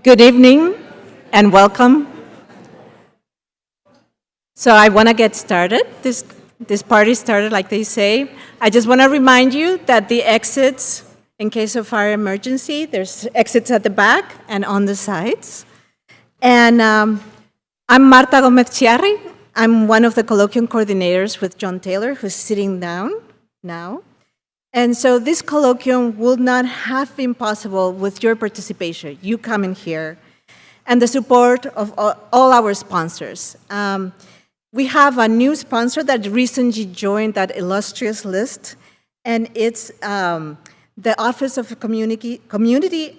Good evening and welcome. So I want to get started. This party started, like they say. I just want to remind you that the exits, in case of fire emergency, there's exits at the back and on the sides. And I'm Marta Gomez-Chiarri. I'm one of the colloquium coordinators with John Taylor, who's sitting down now. And so this colloquium would not have been possible with your participation, you coming here, and the support of all our sponsors. We have a new sponsor that recently joined that illustrious list, and it's the Office of Community,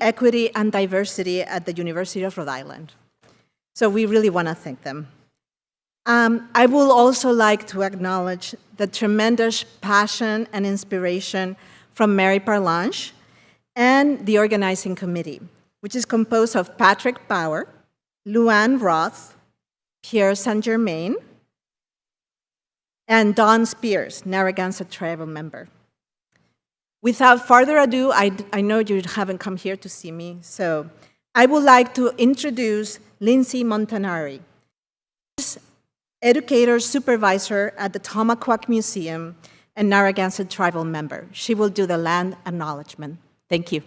Equity, and Diversity at the University of Rhode Island. So we really want to thank them. I would also like to acknowledge the tremendous passion and inspiration from Mary Parlange and the organizing committee, which is composed of Patrick Bauer, Luann Roth, Pierre Saint-Germain, and Don Spears, Narragansett tribal member. Without further ado, I know you haven't come here to see me, so I would like to introduce Lindsay Montanari, educator supervisor at the Tomaquac Museum and Narragansett tribal member. She will do the land acknowledgement. Thank you.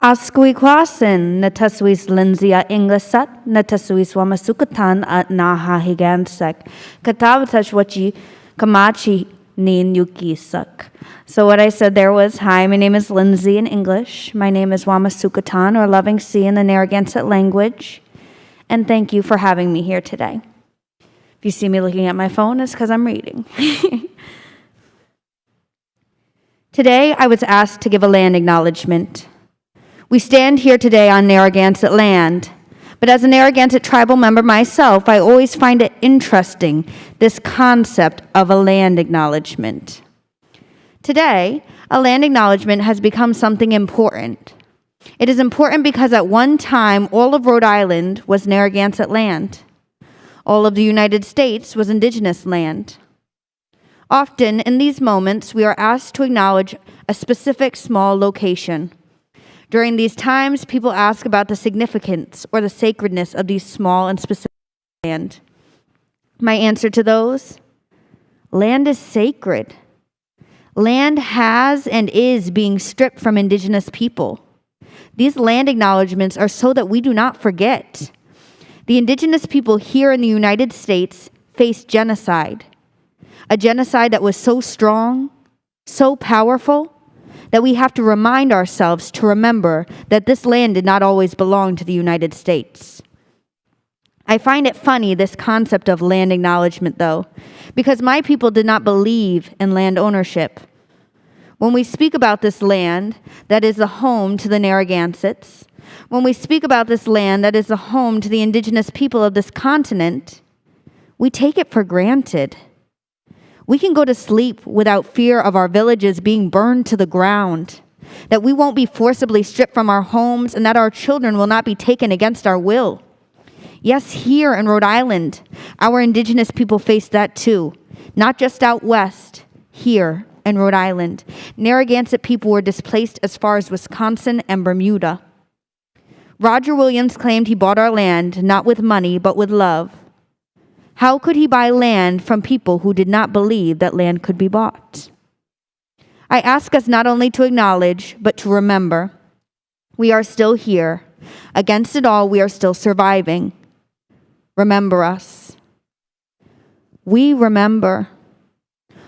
Asquequasin, Natasuis Lindsay Inglisat, Natasuis Wamasukatan at Naha Higansek, Katavatash Kamachi Nin Yukisak. So what I said there was, hi, my name is Lindsay in English. My name is Wamasukatan, or Loving Sea in the Narragansett language. And thank you for having me here today. If you see me looking at my phone, it's because I'm reading. Today, I was asked to give a land acknowledgement. We stand here today on Narragansett land, but as a Narragansett tribal member myself, I always find it interesting, this concept of a land acknowledgement. Today, a land acknowledgement has become something important. It is important because at one time, all of Rhode Island was Narragansett land. All of the United States was indigenous land. Often, in these moments, we are asked to acknowledge a specific small location. During these times, people ask about the significance or the sacredness of these small and specific land. My answer to those? Land is sacred. Land has and is being stripped from indigenous people. These land acknowledgements are so that we do not forget. The indigenous people here in the United States faced genocide. A genocide that was so strong, so powerful, that we have to remind ourselves to remember that this land did not always belong to the United States. I find it funny, this concept of land acknowledgement, though, because my people did not believe in land ownership. When we speak about this land that is the home to the Narragansetts, when we speak about this land that is the home to the indigenous people of this continent, we take it for granted. We can go to sleep without fear of our villages being burned to the ground, that we won't be forcibly stripped from our homes, and that our children will not be taken against our will. Yes, here in Rhode Island, our indigenous people face that too, not just out west, here in Rhode Island. Narragansett people were displaced as far as Wisconsin and Bermuda. Roger Williams claimed he bought our land not with money, but with love. How could he buy land from people who did not believe that land could be bought? I ask us not only to acknowledge, but to remember. We are still here. Against it all, we are still surviving. Remember us. We remember.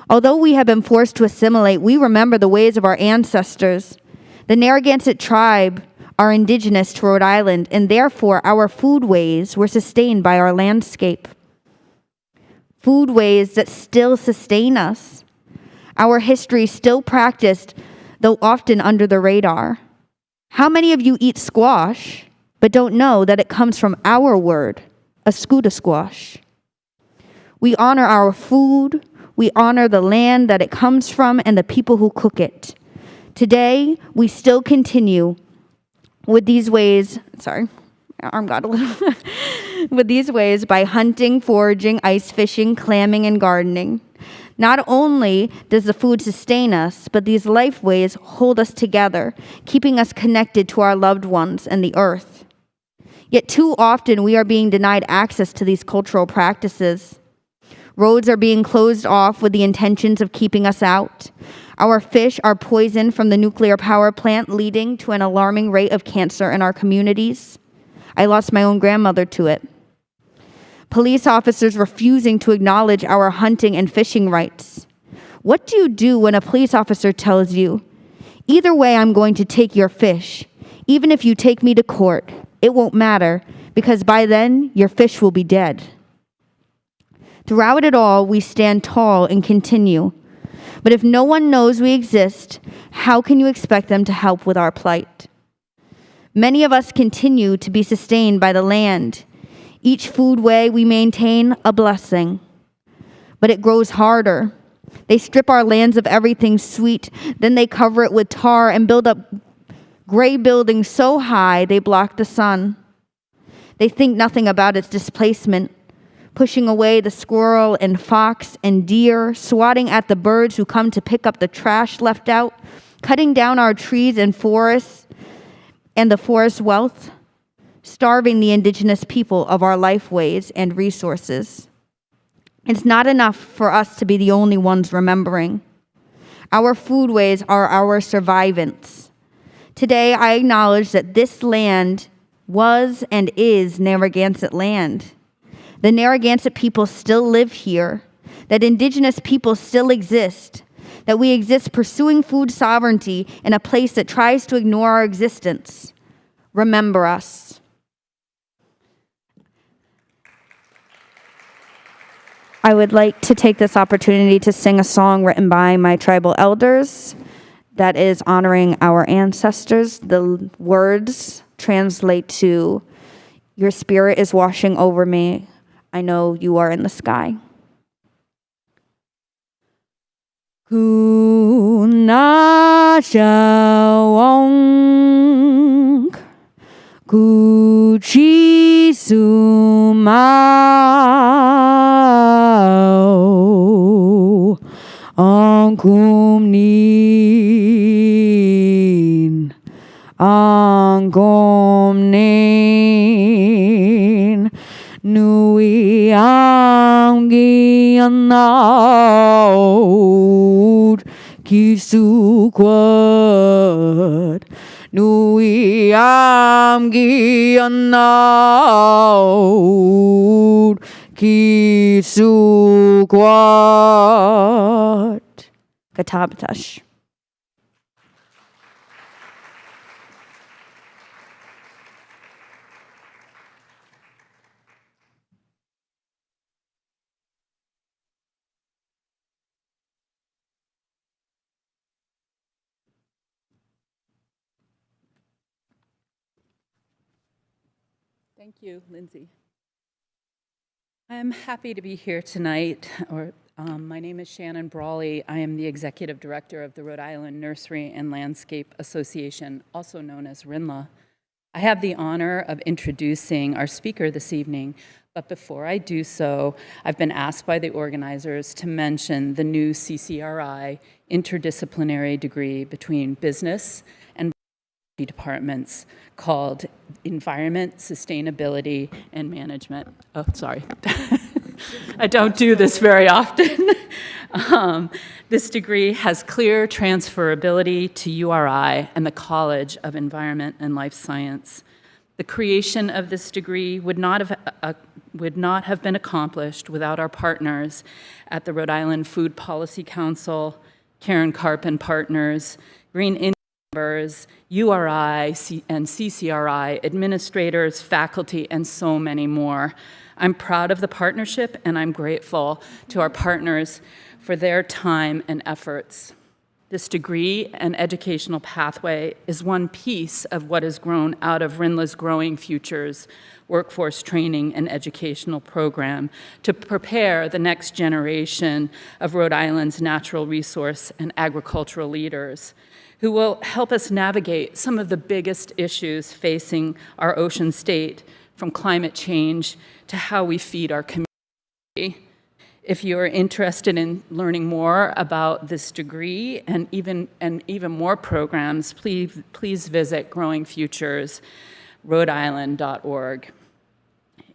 Although we have been forced to assimilate, we remember the ways of our ancestors. The Narragansett tribe are indigenous to Rhode Island, and therefore our foodways were sustained by our landscape. Foodways that still sustain us. Our history still practiced, though often under the radar. How many of you eat squash, but don't know that it comes from our word, Ascuda squash? We honor our food, we honor the land that it comes from and the people who cook it. Today, we still continue with these ways, arm got a little, with these ways by hunting, foraging, ice fishing, clamming, and gardening. Not only does the food sustain us, but these lifeways hold us together, keeping us connected to our loved ones and the earth. Yet too often we are being denied access to these cultural practices. Roads are being closed off with the intentions of keeping us out. Our fish are poisoned from the nuclear power plant, leading to an alarming rate of cancer in our communities. I lost my own grandmother to it. Police officers refusing to acknowledge our hunting and fishing rights. What do you do when a police officer tells you, "Either way, I'm going to take your fish. Even if you take me to court, it won't matter, because by then, your fish will be dead"? Throughout it all, we stand tall and continue. But if no one knows we exist, how can you expect them to help with our plight? Many of us continue to be sustained by the land. Each foodway we maintain a blessing. But it grows harder. They strip our lands of everything sweet, then they cover it with tar and build up gray buildings so high they block the sun. They think nothing about its displacement, pushing away the squirrel and fox and deer, swatting at the birds who come to pick up the trash left out, cutting down our trees and forests and the forest wealth, starving the indigenous people of our lifeways and resources. It's not enough for us to be the only ones remembering. Our foodways are our survivance. Today, I acknowledge that this land was and is Narragansett land. The Narragansett people still live here, that indigenous people still exist, that we exist pursuing food sovereignty in a place that tries to ignore our existence. Remember us. I would like to take this opportunity to sing a song written by my tribal elders that is honoring our ancestors. The words translate to, "Your spirit is washing over me. I know you are in the sky." Kuna shawong kuchi sumao angkumnin nui anggi anaud kisukwat nui anggi anaud kisukwat. Katabatash. Thank you, Lindsay. I'm happy to be here tonight. My name is Shannon Brawley. I am the Executive Director of the Rhode Island Nursery and Landscape Association, also known as RINLA. I have the honor of introducing our speaker this evening, but before I do so, I've been asked by the organizers to mention the new CCRI interdisciplinary degree between business and departments called Environment, Sustainability, and Management. Oh, sorry. I don't do this very often. This degree has clear transferability to URI and the College of Environment and Life Science. The creation of this degree would not have been accomplished without our partners at the Rhode Island Food Policy Council, Karen Karp and Partners, Green Indian members, URI and CCRI, administrators, faculty, and so many more. I'm proud of the partnership, and I'm grateful to our partners for their time and efforts. This degree and educational pathway is one piece of what has grown out of RINLA's Growing Futures workforce training and educational program to prepare the next generation of Rhode Island's natural resource and agricultural leaders who will help us navigate some of the biggest issues facing our ocean state, from climate change to how we feed our community. If you are interested in learning more about this degree and even more programs, please visit growingfuturesrhodeisland.org.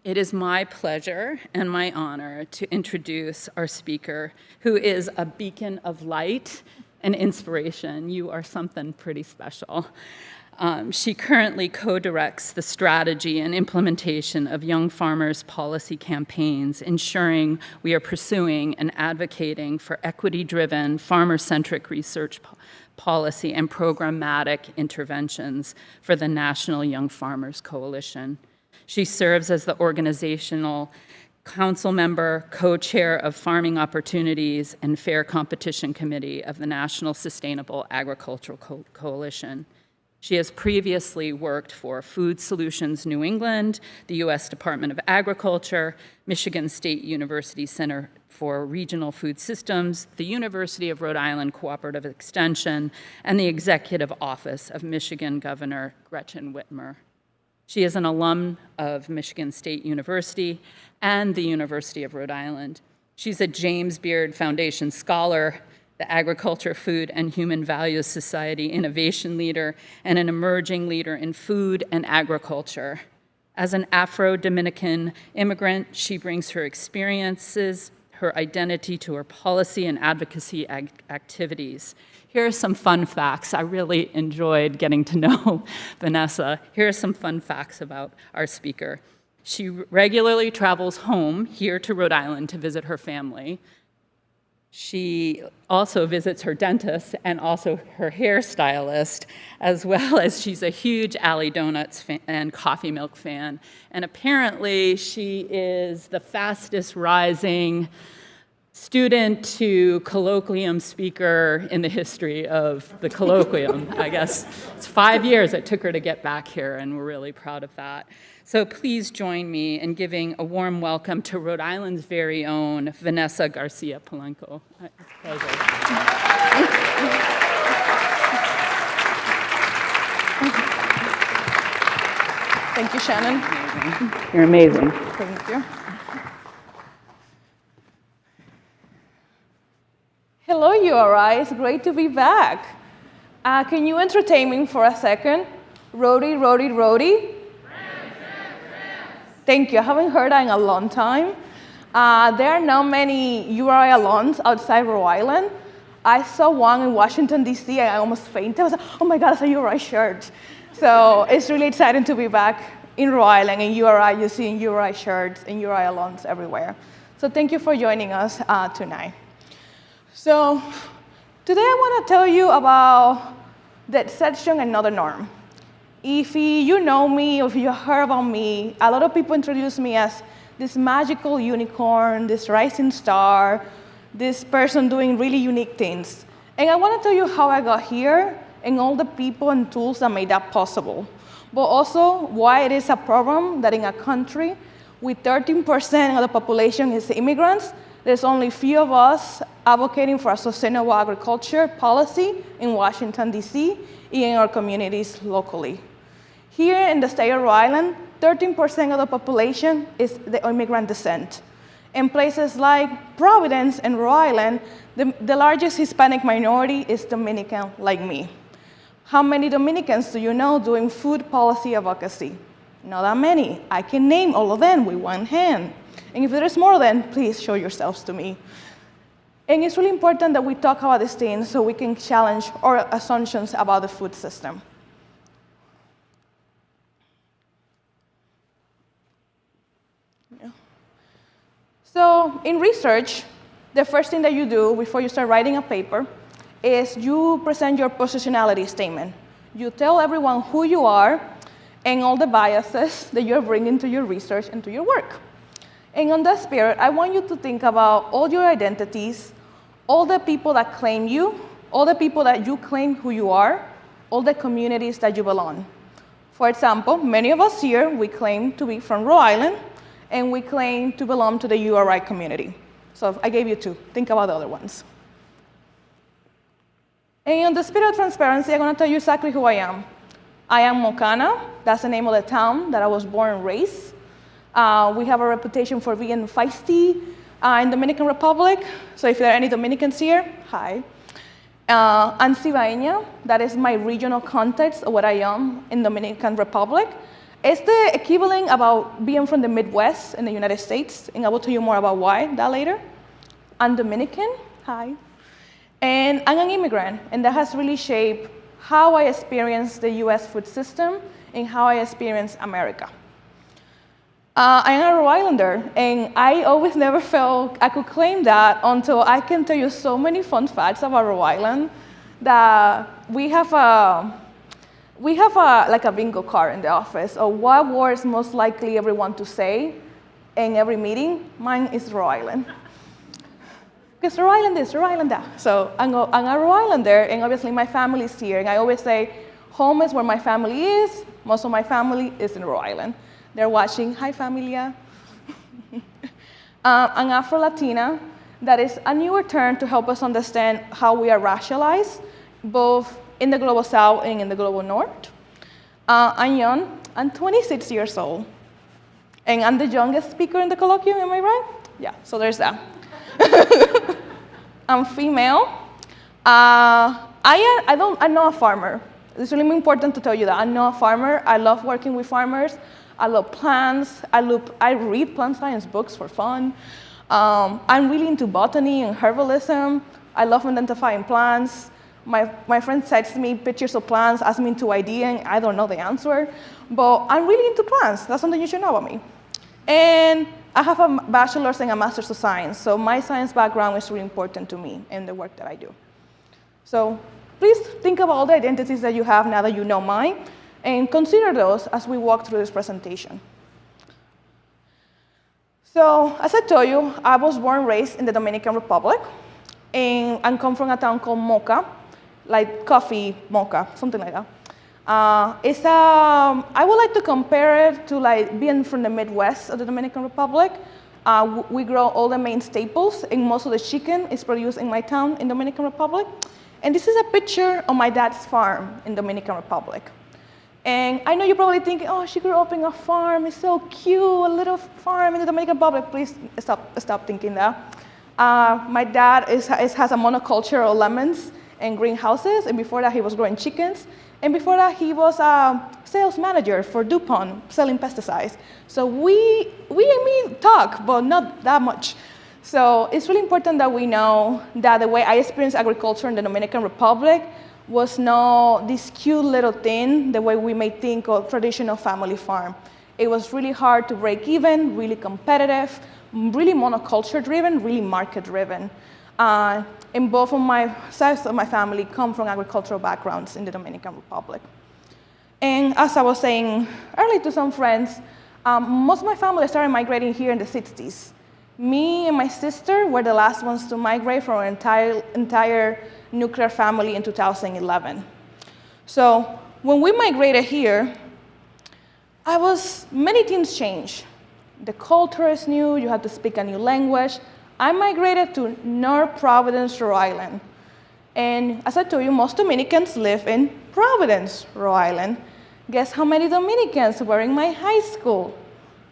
It is my pleasure and my honor to introduce our speaker, who is a beacon of light and inspiration. You are something pretty special. She currently co-directs the strategy and implementation of Young Farmers policy campaigns, ensuring we are pursuing and advocating for equity-driven, farmer-centric research policy and programmatic interventions for the National Young Farmers Coalition. She serves as the organizational council member, co-chair of Farming Opportunities and Fair Competition Committee of the National Sustainable Agricultural Coalition. She has previously worked for Food Solutions New England, the U.S. Department of Agriculture, Michigan State University Center for Regional Food Systems, the University of Rhode Island Cooperative Extension, and the Executive Office of Michigan Governor Gretchen Whitmer. She is an alum of Michigan State University and the University of Rhode Island. She's a James Beard Foundation Scholar, the Agriculture, Food, and Human Values Society Innovation Leader, and an emerging leader in food and agriculture. As an Afro-Dominican immigrant, she brings her experiences, her identity to her policy and advocacy activities. Here are some fun facts. I really enjoyed getting to know Vanessa. Here are some fun facts about our speaker. She regularly travels home here to Rhode Island to visit her family. She also visits her dentist and also her hairstylist, as well as she's a huge Alley Donuts and coffee milk fan. And apparently she is the fastest rising student to colloquium speaker in the history of the colloquium. I guess it's 5 years it took her to get back here, and we're really proud of that. So please join me in giving a warm welcome to Rhode Island's very own Vanessa Garcia Polanco. It's a pleasure. Thank you, Shannon. Amazing. You're amazing. Thank you. Hello, URI. It's great to be back. Can you entertain me for a second? Rhody, Rhody, Rhody. Thank you. I haven't heard that in a long time. There are not many URI alums outside Rhode Island. I saw one in Washington, D.C., and I almost fainted. I was like, oh my God, it's a URI shirt. So it's really exciting to be back in Rhode Island, and URI. You're seeing URI shirts and URI alums everywhere. So thank you for joining us tonight. So today I want to tell you about the exception and not the norm. If you know me, or if you heard about me, a lot of people introduce me as this magical unicorn, this rising star, this person doing really unique things. And I want to tell you how I got here and all the people and tools that made that possible. But also why it is a problem that in a country with 13% of the population is immigrants, there's only few of us advocating for a sustainable agriculture policy in Washington, D.C., and in our communities locally. Here in the state of Rhode Island, 13% of the population is the immigrant descent. In places like Providence and Rhode Island, the largest Hispanic minority is Dominican, like me. How many Dominicans do you know doing food policy advocacy? Not that many. I can name all of them with one hand. And if there is more, then please show yourselves to me. And it's really important that we talk about these things so we can challenge our assumptions about the food system. So in research, the first thing that you do before you start writing a paper is you present your positionality statement. You tell everyone who you are and all the biases that you're bringing to your research and to your work. And on that spirit, I want you to think about all your identities, all the people that claim you, all the people that you claim who you are, all the communities that you belong. For example, many of us here, we claim to be from Rhode Island, and we claim to belong to the URI community. So I gave you two. Think about the other ones. And in the spirit of transparency, I'm going to tell you exactly who I am. I am Mocana. That's the name of the town that I was born and raised. We have a reputation for being feisty, in Dominican Republic. So if there are any Dominicans here, hi. And Cibaeña, that is my regional context of what I am in Dominican Republic. It's the equivalent about being from the Midwest in the United States, and I will tell you more about why that later. I'm Dominican, hi. And I'm an immigrant, and that has really shaped how I experience the US food system and how I experience America. I'm a Rhode Islander, and I always never felt I could claim that until I can tell you so many fun facts about Rhode Island that we have like a bingo card in the office of what words most likely everyone to say in every meeting. Mine is Rhode Island. Because Rhode Island is, Rhode Island that. So I'm a Rhode Islander, and obviously my family is here. And I always say, home is where my family is. Most of my family is in Rhode Island. They're watching, hi familia. I'm Afro-Latina. That is a newer term to help us understand how we are racialized, both in the global south and in the global north. I'm young, I'm 26 years old. And I'm the youngest speaker in the colloquium, am I right? Yeah, so there's that. I'm female. I'm not a farmer. It's really important to tell you that I'm not a farmer. I love working with farmers. I love plants. I read plant science books for fun. I'm really into botany and herbalism. I love identifying plants. My friend texts me pictures of plants, asks me to ID, and I don't know the answer. But I'm really into plants. That's something you should know about me. And I have a bachelor's and a master's of science, so my science background is really important to me in the work that I do. So please think about all the identities that you have now that you know mine, and consider those as we walk through this presentation. So as I told you, I was born and raised in the Dominican Republic, and I come from a town called Mocha, like coffee mocha, something like that. I would like to compare it to like being from the Midwest of the Dominican Republic. We grow all the main staples, and most of the chicken is produced in my town in Dominican Republic. And this is a picture of my dad's farm in Dominican Republic. And I know you're probably thinking, oh, she grew up in a farm, it's so cute, a little farm in the Dominican Republic. Please stop thinking that. My dad has a monoculture of lemons and greenhouses, and before that he was growing chickens. And before that, he was a sales manager for DuPont, selling pesticides. So we talk, but not that much. So it's really important that we know that the way I experienced agriculture in the Dominican Republic was not this cute little thing, the way we may think of traditional family farm. It was really hard to break even, really competitive, really monoculture-driven, really market-driven. And both of my sides of my family come from agricultural backgrounds in the Dominican Republic. And as I was saying earlier to some friends, most of my family started migrating here in the 60s. Me and my sister were the last ones to migrate from our entire nuclear family in 2011. So when we migrated here, many things changed. The culture is new, you had to speak a new language. I migrated to North Providence, Rhode Island. And as I told you, most Dominicans live in Providence, Rhode Island. Guess how many Dominicans were in my high school?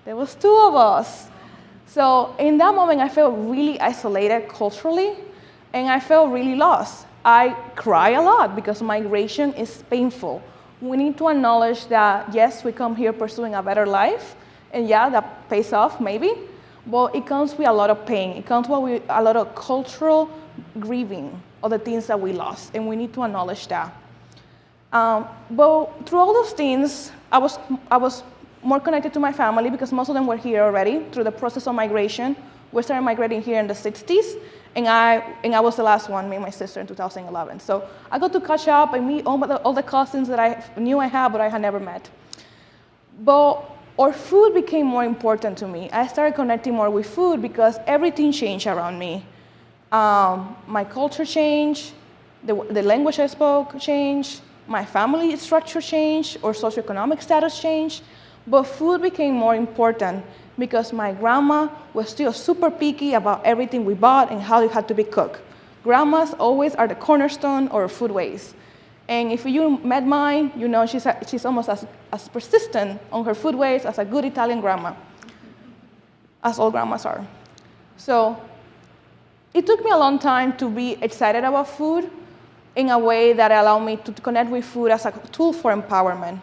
There was 2 of us. So in that moment, I felt really isolated culturally, and I felt really lost. I cry a lot because migration is painful. We need to acknowledge that, yes, we come here pursuing a better life, and yeah, that pays off, maybe. But it comes with a lot of pain. It comes with a lot of cultural grieving of the things that we lost, and we need to acknowledge that. But through all those things, I was more connected to my family because most of them were here already through the process of migration. We started migrating here in the 60s, and I was the last one, me and my sister, in 2011. So I got to catch up and meet all the cousins that I knew I had, but I had never met. But our food became more important to me. I started connecting more with food because everything changed around me. My culture changed, the language I spoke changed, my family structure changed, or socioeconomic status changed, but food became more important because my grandma was still super picky about everything we bought and how it had to be cooked. Grandmas always are the cornerstone of our foodways. And if you met mine, you know she's almost as persistent on her food ways as a good Italian grandma, as all grandmas are. So it took me a long time to be excited about food in a way that allowed me to connect with food as a tool for empowerment.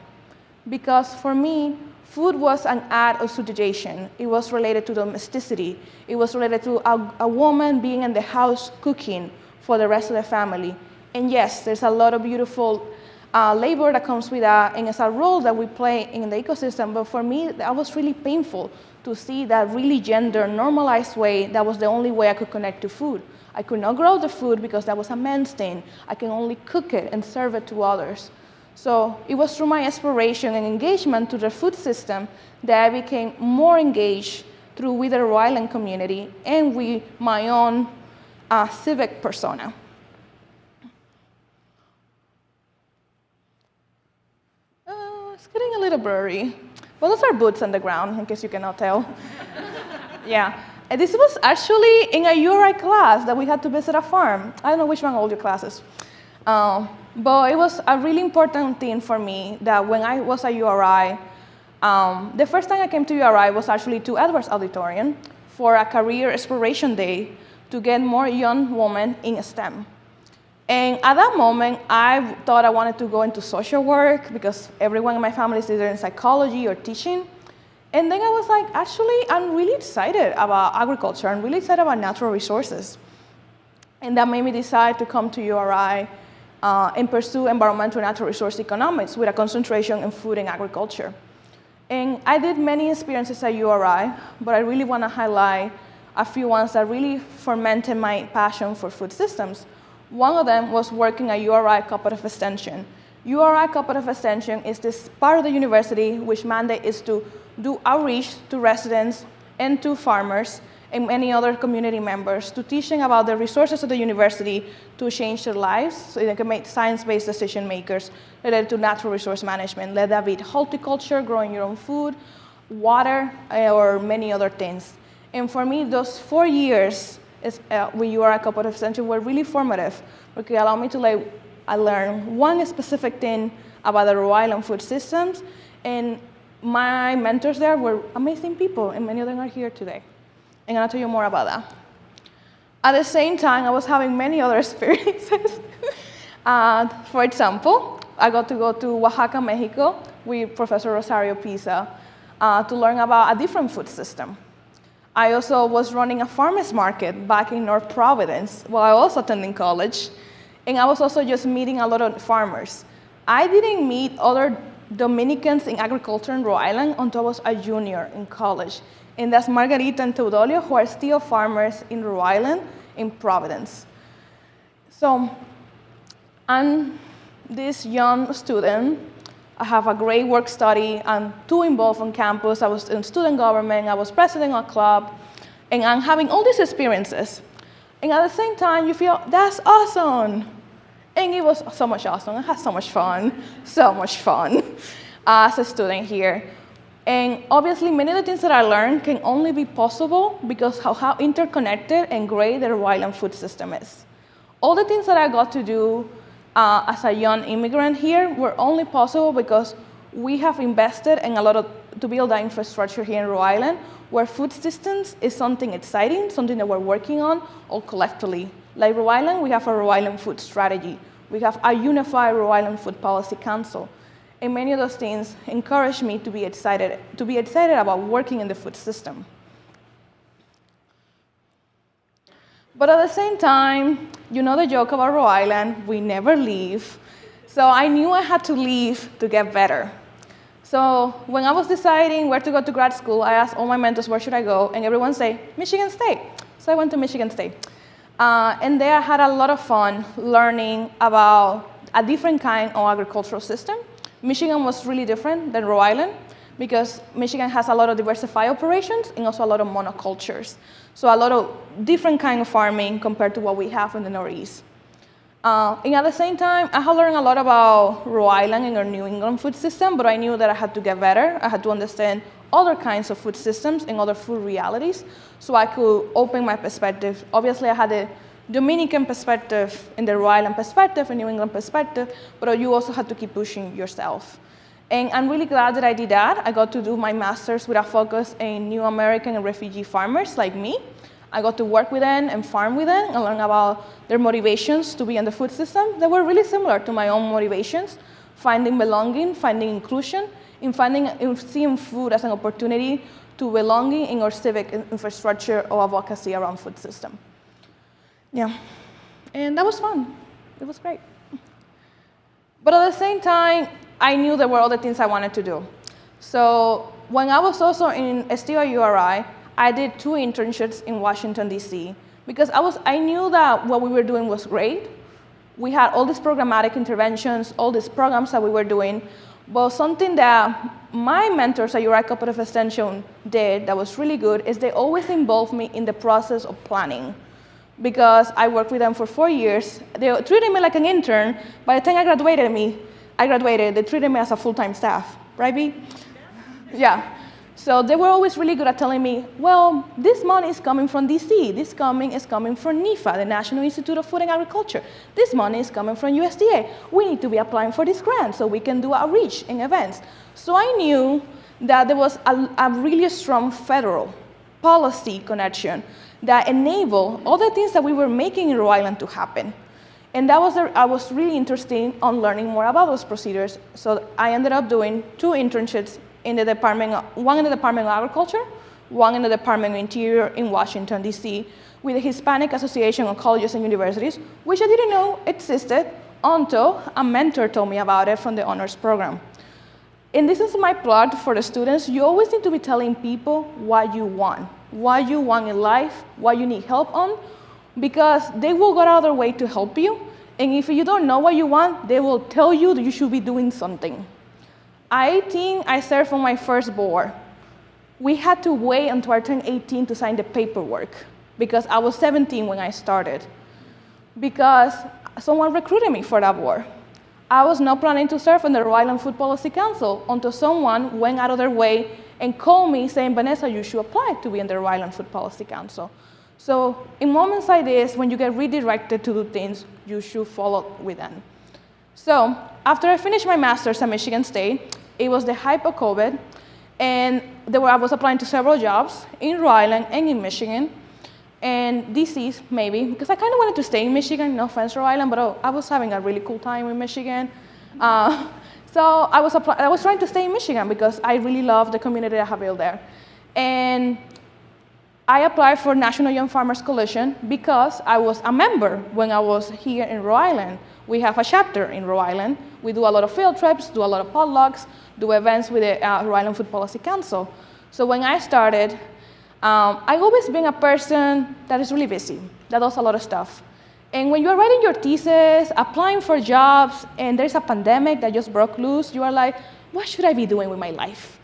Because for me, food was an act of subjugation. It was related to domesticity. It was related to a woman being in the house cooking for the rest of the family. And yes, there's a lot of beautiful labor that comes with that, and it's a role that we play in the ecosystem. But for me, that was really painful to see that really gender normalized way. That was the only way I could connect to food. I could not grow the food because that was a man's thing. I can only cook it and serve it to others. So it was through my exploration and engagement to the food system that I became more engaged through with the Rhode Island community and with my own civic persona. It's getting a little blurry. Well, those are boots on the ground, in case you cannot tell. Yeah. And this was actually in a URI class that we had to visit a farm. I don't know which one all your classes. But it was a really important thing for me that when I was at URI, the first time I came to URI was actually to Edwards Auditorium for a career exploration day to get more young women in STEM. And at that moment, I thought I wanted to go into social work because everyone in my family is either in psychology or teaching. And then I was like, actually, I'm really excited about agriculture. I'm really excited about natural resources. And that made me decide to come to URI and pursue environmental and natural resource economics with a concentration in food and agriculture. And I did many experiences at URI, but I really want to highlight a few ones that really fermented my passion for food systems. One of them was working at URI Cooperative Extension. URI Cooperative Extension is this part of the university which mandate is to do outreach to residents and to farmers and many other community members to teach them about the resources of the university to change their lives so they can make science-based decision makers related to natural resource management, let that be horticulture, growing your own food, water, or many other things. And for me, those 4 years with URI Cooperative Extension were really formative because it allowed me to learn one specific thing about the Rhode Island food systems, and my mentors there were amazing people, and many of them are here today. And I'll tell you more about that. At the same time, I was having many other experiences. For example, I got to go to Oaxaca, Mexico with Professor Rosario Pisa to learn about a different food system. I also was running a farmers market back in North Providence while I was attending college. And I was also just meeting a lot of farmers. I didn't meet other Dominicans in agriculture in Rhode Island until I was a junior in college. And that's Margarita and Teodolio, who are still farmers in Rhode Island, in Providence. So I'm this young student. I have a great work study. I'm too involved on campus. I was in student government. I was president of a club. And I'm having all these experiences. And at the same time, you feel, that's awesome. And it was so much awesome. I had so much fun as a student here. And obviously, many of the things that I learned can only be possible because of how interconnected and great the Rhode Island food system is. All the things that I got to do as a young immigrant here were only possible because we have invested in to build that infrastructure here in Rhode Island, where food systems is something exciting, something that we're working on all collectively. Like Rhode Island, we have a Rhode Island food strategy. We have a unified Rhode Island Food Policy Council. And many of those things encouraged me to be excited about working in the food system. But at the same time, you know the joke about Rhode Island, we never leave. So I knew I had to leave to get better. So when I was deciding where to go to grad school, I asked all my mentors, where should I go? And everyone said, Michigan State. So I went to Michigan State. And there I had a lot of fun learning about a different kind of agricultural system. Michigan was really different than Rhode Island because Michigan has a lot of diversified operations and also a lot of monocultures. So a lot of different kind of farming compared to what we have in the Northeast. And at the same time, I had learned a lot about Rhode Island and our New England food system, but I knew that I had to get better. I had to understand other kinds of food systems and other food realities so I could open my perspective. Obviously, I had a Dominican perspective and the Rhode Island perspective and New England perspective, but you also have to keep pushing yourself. And I'm really glad that I did that. I got to do my master's with a focus in New American and refugee farmers like me. I got to work with them and farm with them and learn about their motivations to be in the food system that were really similar to my own motivations, finding belonging, finding inclusion, in seeing food as an opportunity to belonging in our civic infrastructure or advocacy around food system. Yeah, and that was fun. It was great. But at the same time, I knew there were other things I wanted to do. So when I was also in STO URI, I did 2 internships in Washington, D.C., because I knew that what we were doing was great. We had all these programmatic interventions, all these programs that we were doing, but something that my mentors at URI Cooperative Extension did that was really good is they always involved me in the process of planning. Because I worked with them for 4 years. They treated me like an intern. By the time I graduated, they treated me as a full-time staff, right, B? Yeah. So they were always really good at telling me, well, this money is coming from DC. This is coming from NIFA, the National Institute of Food and Agriculture. This money is coming from USDA. We need to be applying for this grant so we can do outreach in events. So I knew that there was a really strong federal policy connection that enabled all the things that we were making in Rhode Island to happen. And that was I was really interested in learning more about those procedures. So I ended up doing 2 internships in the department, one in the Department of Agriculture, one in the Department of Interior in Washington, D.C., with the Hispanic Association of Colleges and Universities, which I didn't know existed until a mentor told me about it from the honors program. And this is my plug for the students. You always need to be telling people what you want in life, what you need help on, because they will go out of their way to help you. And if you don't know what you want, they will tell you that you should be doing something. I think I served on my first board. We had to wait until I turned 18 to sign the paperwork because I was 17 when I started, because someone recruited me for that board. I was not planning to serve on the Rhode Island Food Policy Council until someone went out of their way and called me saying, Vanessa, you should apply to be in the Rhode Island Food Policy Council. So in moments like this, when you get redirected to do things, you should follow with them. So after I finished my master's at Michigan State, it was the height of COVID, and I was applying to several jobs in Rhode Island and in Michigan, and DC maybe, because I kind of wanted to stay in Michigan, no offense, Rhode Island, but I was having a really cool time in Michigan. So I was trying to stay in Michigan because I really love the community I have built there. And I applied for National Young Farmers Coalition because I was a member when I was here in Rhode Island. We have a chapter in Rhode Island. We do a lot of field trips, do a lot of potlucks, do events with the Rhode Island Food Policy Council. So when I started, I've always been a person that is really busy, that does a lot of stuff. And when you're writing your thesis, applying for jobs, and there's a pandemic that just broke loose, you are like, what should I be doing with my life?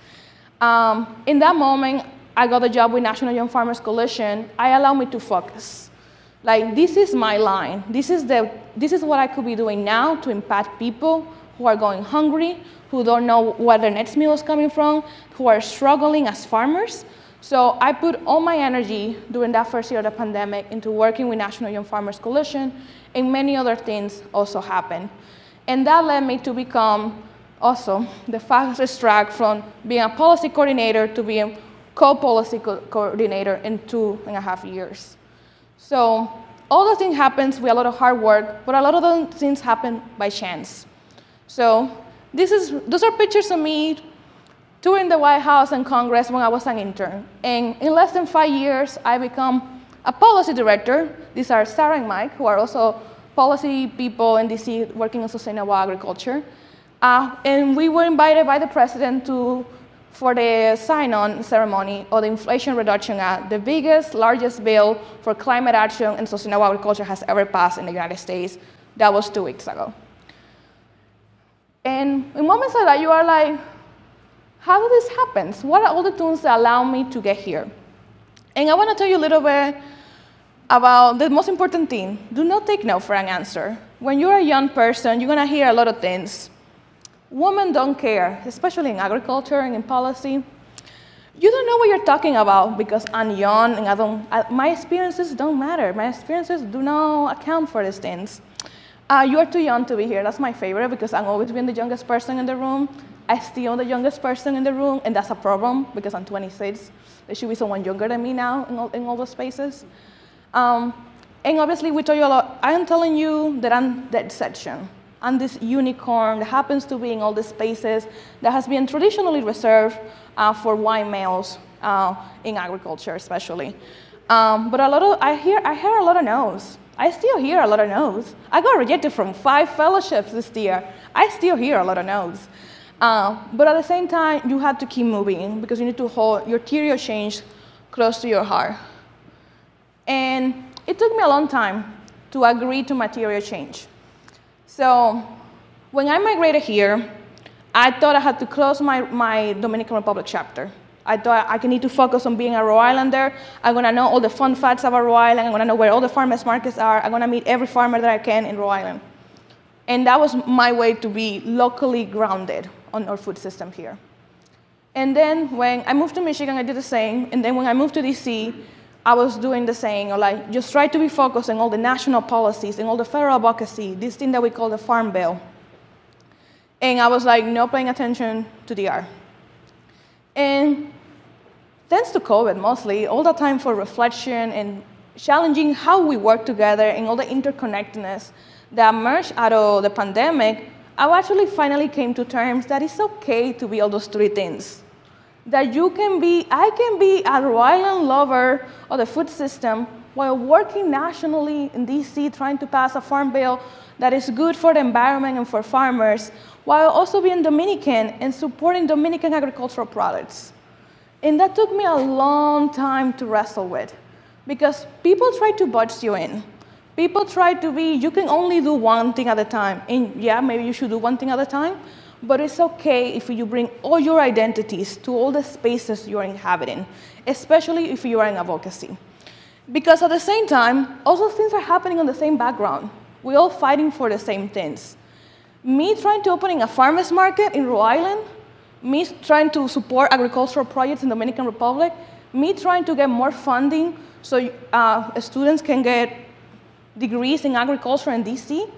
In that moment, I got a job with National Young Farmers Coalition. It allowed me to focus. Like, this is my line. This is what I could be doing now to impact people who are going hungry, who don't know where their next meal is coming from, who are struggling as farmers. So I put all my energy during that first year of the pandemic into working with National Young Farmers Coalition, and many other things also happened. And that led me to become also the fastest track from being a policy coordinator to being co-policy coordinator in 2.5 years. So all those things happen with a lot of hard work, but a lot of those things happen by chance. So those are pictures of me touring the White House and Congress when I was an intern. And in less than 5 years, I become a policy director. These are Sarah and Mike, who are also policy people in DC working on sustainable agriculture. And we were invited by the president for the sign-on ceremony of the Inflation Reduction Act, the biggest, largest bill for climate action and sustainable agriculture has ever passed in the United States. That was 2 weeks ago. And in moments like that, you are like, how did this happen? What are all the tools that allow me to get here? And I want to tell you a little bit about the most important thing. Do not take no for an answer. When you're a young person, you're going to hear a lot of things. Women don't care, especially in agriculture and in policy. You don't know what you're talking about because I'm young and my experiences don't matter. My experiences do not account for these things. You're too young to be here. That's my favorite because I've always been the youngest person in the room. I still am the youngest person in the room, and that's a problem because I'm 26. There should be someone younger than me now in all those spaces. And obviously, we told you a lot. I am telling you that I'm that section. I'm this unicorn that happens to be in all these spaces that has been traditionally reserved for white males in agriculture, especially. But I hear a lot of no's. I still hear a lot of no's. I got rejected from 5 fellowships this year. I still hear a lot of no's. But at the same time, you have to keep moving because you need to hold your theory of change close to your heart. And it took me a long time to agree to my theory of change. So when I migrated here, I thought I had to close my Dominican Republic chapter. I thought I need to focus on being a Rhode Islander. I'm going to know all the fun facts about Rhode Island. I'm going to know where all the farmers markets are. I'm going to meet every farmer that I can in Rhode Island. And that was my way to be locally grounded on our food system here. And then when I moved to Michigan, I did the same. And then when I moved to DC, I was doing the same, or like just try to be focused on all the national policies and all the federal advocacy, this thing that we call the Farm Bill. And I was like not paying attention to DR. And thanks to COVID mostly, all the time for reflection and challenging how we work together and all the interconnectedness that emerged out of the pandemic, I actually finally came to terms that it's okay to be all those 3 things. That I can be a Rhode Island lover of the food system while working nationally in DC trying to pass a farm bill that is good for the environment and for farmers, while also being Dominican and supporting Dominican agricultural products. And that took me a long time to wrestle with, because people try to box you in. People try to be, you can only do one thing at a time. And yeah, maybe you should do one thing at a time, but it's okay if you bring all your identities to all the spaces you're inhabiting, especially if you are in advocacy. Because at the same time, all those things are happening on the same background. We're all fighting for the same things. Me trying to open a farmer's market in Rhode Island, me trying to support agricultural projects in the Dominican Republic, me trying to get more funding so students can get degrees in agriculture in DC,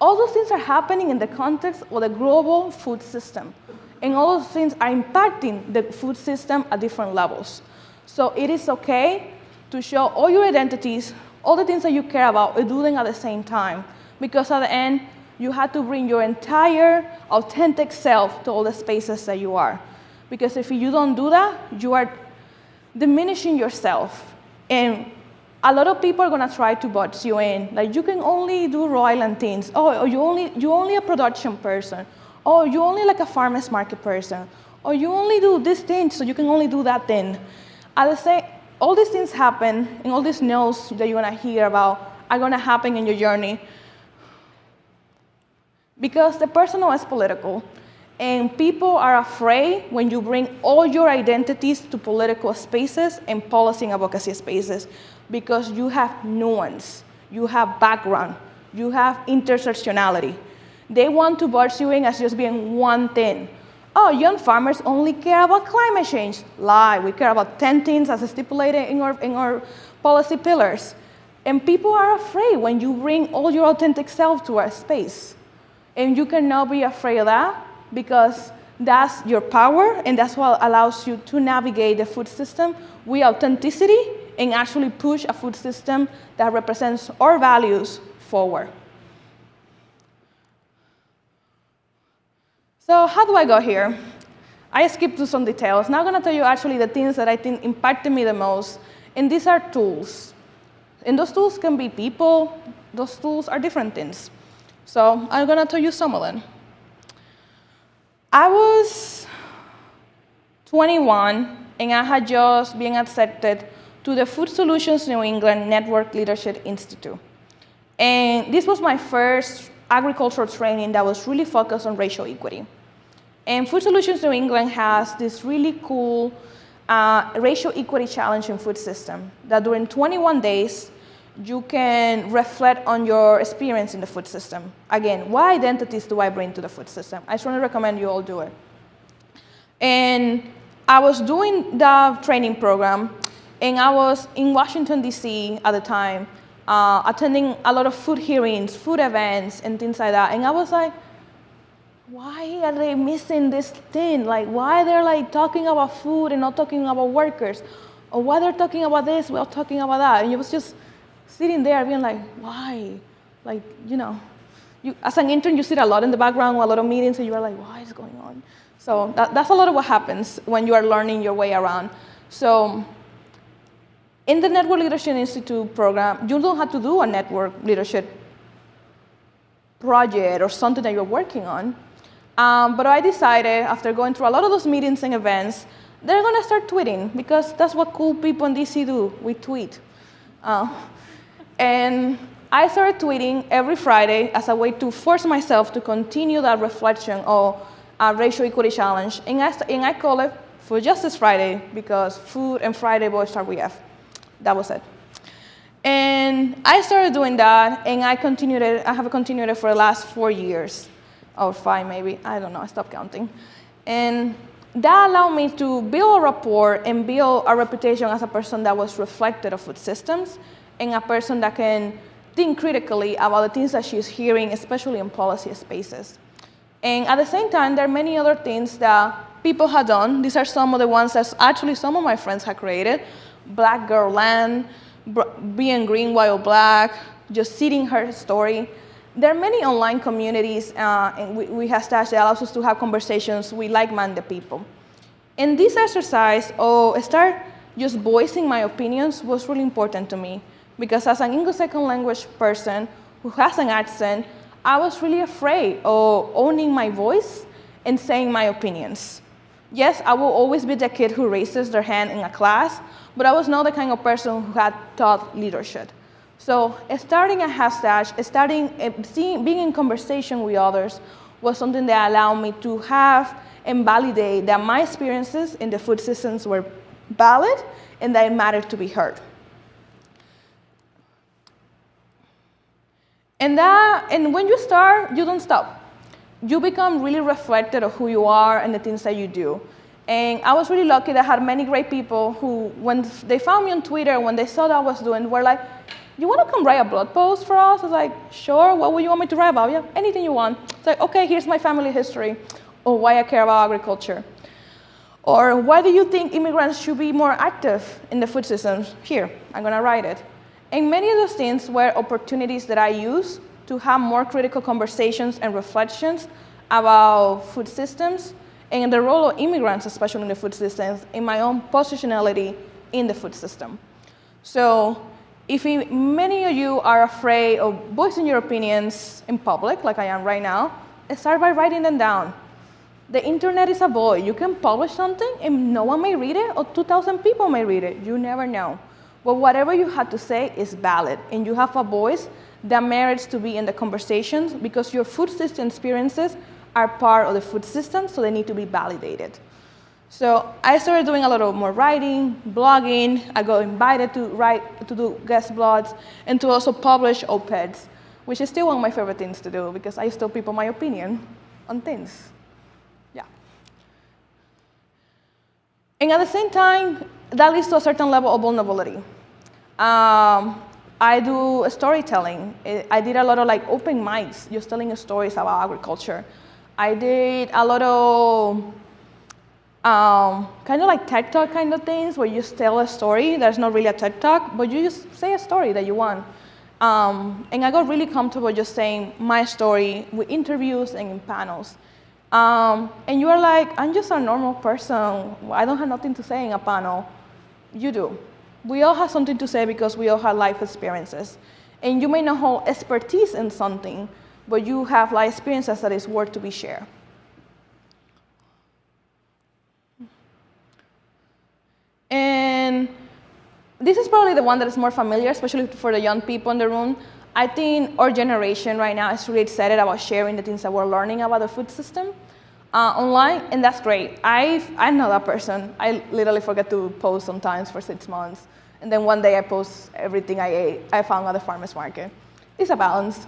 all those things are happening in the context of the global food system. And all those things are impacting the food system at different levels. So it is okay to show all your identities, all the things that you care about, and do them at the same time. Because at the end, you have to bring your entire authentic self to all the spaces that you are. Because if you don't do that, you are diminishing yourself. And a lot of people are going to try to box you in. Like, you can only do Rhode Island things. Oh, you only a production person. Oh, you only like a farmer's market person. Or you only do this thing, so you can only do that thing. All these things happen, and all these no's that you're going to hear about are going to happen in your journey. Because the personal is political. And people are afraid when you bring all your identities to political spaces and policy and advocacy spaces, because you have nuance, you have background, you have intersectionality. They want to box you in as just being one thing. Oh, young farmers only care about climate change. Lie, we care about 10 things as stipulated in our policy pillars. And people are afraid when you bring all your authentic self to our space. And you cannot be afraid of that, because that's your power, and that's what allows you to navigate the food system with authenticity and actually push a food system that represents our values forward. So how do I go here? I skipped to some details. Now I'm going to tell you actually the things that I think impacted me the most, and these are tools. And those tools can be people. Those tools are different things. So I'm going to tell you some of them. I was 21, and I had just been accepted to the Food Solutions New England Network Leadership Institute. And this was my first agricultural training that was really focused on racial equity. And Food Solutions New England has this really cool racial equity challenge in food system that during 21 days, you can reflect on your experience in the food system. Again, what identities do I bring to the food system? I strongly recommend you all do it. And I was doing the training program, and I was in Washington, D.C. at the time, attending a lot of food hearings, food events, and things like that. And I was like, why are they missing this thing? Like, why they're like talking about food and not talking about workers? Or why they're talking about this without talking about that? And you was just sitting there being like, why? Like, as an intern, you sit a lot in the background, a lot of meetings, and you are like, what is going on? So that's a lot of what happens when you are learning your way around. So in the Network Leadership Institute program, you don't have to do a network leadership project or something that you're working on. But I decided, after going through a lot of those meetings and events, they're going to start tweeting, because that's what cool people in DC do. We tweet. And I started tweeting every Friday as a way to force myself to continue that reflection of a racial equity challenge. And I call it Food Justice Friday, because food and Friday both start with F. That was it. And I started doing that, and I have continued it for the last 4 years, or 5 maybe, I don't know, I stopped counting. And that allowed me to build a rapport and build a reputation as a person that was reflective of food systems, and a person that can think critically about the things that she's hearing, especially in policy spaces. And at the same time, there are many other things that people have done. These are some of the ones that actually some of my friends have created. Black Girl Land, being green while black, just seeing her story. There are many online communities, and we have Stash that allows us to have conversations with like-minded people. And this exercise, start just voicing my opinions, was really important to me, because as an English second language person who has an accent, I was really afraid of owning my voice and saying my opinions. Yes, I will always be the kid who raises their hand in a class, but I was not the kind of person who had taught leadership. So starting a hashtag, being in conversation with others was something that allowed me to have and validate that my experiences in the food systems were valid and that it mattered to be heard. And when you start, you don't stop. You become really reflective of who you are and the things that you do. And I was really lucky that I had many great people who, when they found me on Twitter, when they saw what I was doing, were like, you want to come write a blog post for us? I was like, sure, what would you want me to write about? Yeah, anything you want. It's like, okay, here's my family history, or why I care about agriculture. Or why do you think immigrants should be more active in the food systems? Here, I'm going to write it. And many of those things were opportunities that I used to have more critical conversations and reflections about food systems and the role of immigrants, especially in the food systems, in my own positionality in the food system. So if many of you are afraid of voicing your opinions in public, like I am right now, start by writing them down. The internet is a void. You can publish something and no one may read it, or 2,000 people may read it. You never know. But whatever you have to say is valid, and you have a voice that merits to be in the conversations, because your food system experiences are part of the food system, so they need to be validated. So I started doing a lot of more writing, blogging. I got invited to do guest blogs, and to also publish op-eds, which is still one of my favorite things to do, because I just tell people my opinion on things. Yeah. And at the same time, that leads to a certain level of vulnerability. I do storytelling. I did a lot of open mics, just telling stories about agriculture. I did a lot of kind of like TED Talk kind of things, where you just tell a story. There's not really a TED Talk, but you just say a story that you want. And I got really comfortable just saying my story with interviews and in panels. And you are like, I'm just a normal person. I don't have nothing to say in a panel. You do. We all have something to say, because we all have life experiences. And you may not hold expertise in something, but you have life experiences that is worth to be shared. And this is probably the one that is more familiar, especially for the young people in the room. I think our generation right now is really excited about sharing the things that we're learning about the food system online, and that's great. I'm not that person. I literally forget to post sometimes for 6 months, and then one day I post everything I ate, I found at the farmer's market. It's a balance.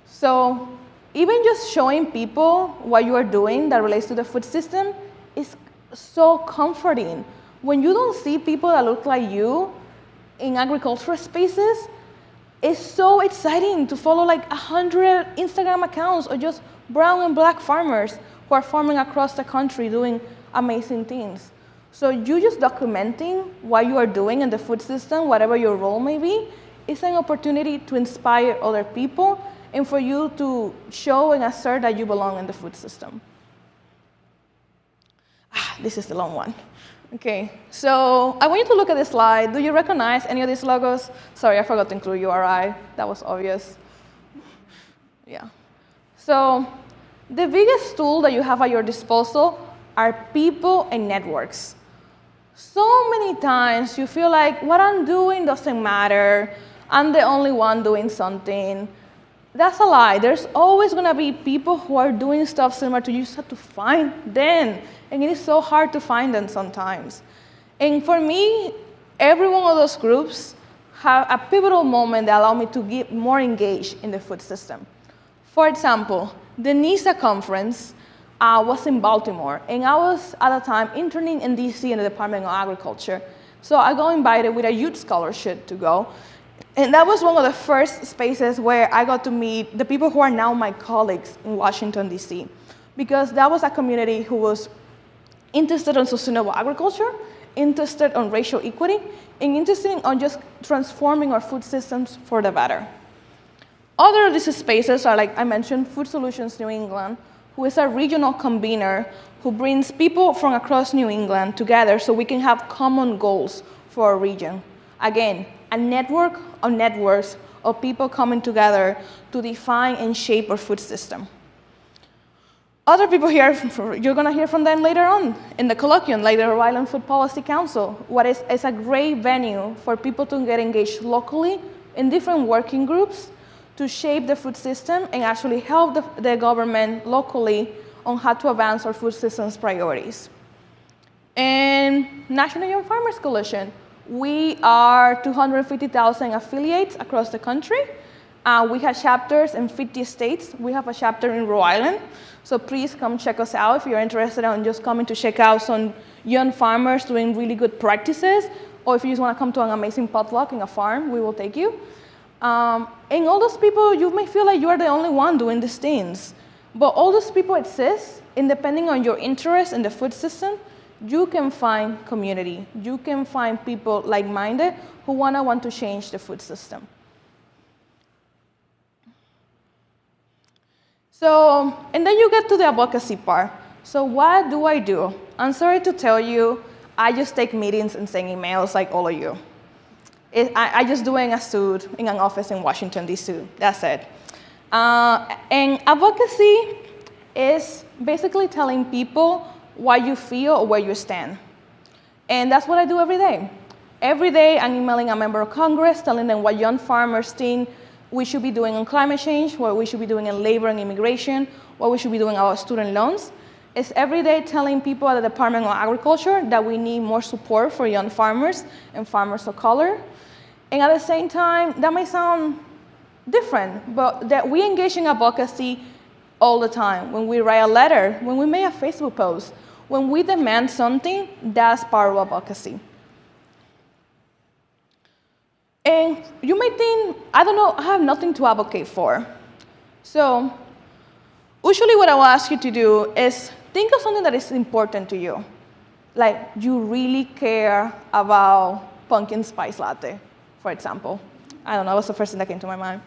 So even just showing people what you are doing that relates to the food system is so comforting. When you don't see people that look like you in agricultural spaces, It's so exciting to follow like 100 Instagram accounts or just brown and black farmers who are farming across the country doing amazing things. So you just documenting what you are doing in the food system, whatever your role may be, is an opportunity to inspire other people and for you to show and assert that you belong in the food system. This is the long one. Okay, so I want you to look at this slide. Do you recognize any of these logos? Sorry, I forgot to include URI. That was obvious. Yeah. So the biggest tool that you have at your disposal are people and networks. So many times you feel like what I'm doing doesn't matter. I'm the only one doing something. That's a lie. There's always going to be people who are doing stuff similar to you. You just have to find them. And it is so hard to find them sometimes. And for me, every one of those groups have a pivotal moment that allowed me to get more engaged in the food system. For example, the NISA conference was in Baltimore. And I was, at the time, interning in DC in the Department of Agriculture. So I got invited with a youth scholarship to go. And that was one of the first spaces where I got to meet the people who are now my colleagues in Washington, D.C. Because that was a community who was interested in sustainable agriculture, interested in racial equity, and interested in just transforming our food systems for the better. Other of these spaces are, like I mentioned, Food Solutions New England, who is a regional convener who brings people from across New England together so we can have common goals for our region. Again, a network of networks of people coming together to define and shape our food system. Other people here, you're going to hear from them later on in the colloquium, like the Rhode Island Food Policy Council, what is a great venue for people to get engaged locally in different working groups to shape the food system and actually help the government locally on how to advance our food system's priorities. And National Young Farmers Coalition, we are 250,000 affiliates across the country. We have chapters in 50 states. We have a chapter in Rhode Island. So please come check us out if you're interested in just coming to check out some young farmers doing really good practices, or if you just want to come to an amazing potluck in a farm, we will take you. And all those people, you may feel like you are the only one doing these things. But all those people exist, and depending on your interest in the food system, you can find community. You can find people like-minded who want to change the food system. So, and then you get to the advocacy part. So what do I do? I'm sorry to tell you, I just take meetings and send emails like all of you. I just do it in a suit in an office in Washington, D.C. That's it. And advocacy is basically telling people what you feel or where you stand. And that's what I do every day. Every day, I'm emailing a member of Congress, telling them what young farmers think we should be doing on climate change, what we should be doing in labor and immigration, what we should be doing about student loans. It's every day telling people at the Department of Agriculture that we need more support for young farmers and farmers of color. And at the same time, that may sound different, but that we engage in advocacy all the time. When we write a letter, when we make a Facebook post, when we demand something, that's part of advocacy. And you may think, I don't know, I have nothing to advocate for. So usually what I will ask you to do is think of something that is important to you. Like you really care about pumpkin spice latte, for example. I don't know, that was the first thing that came to my mind.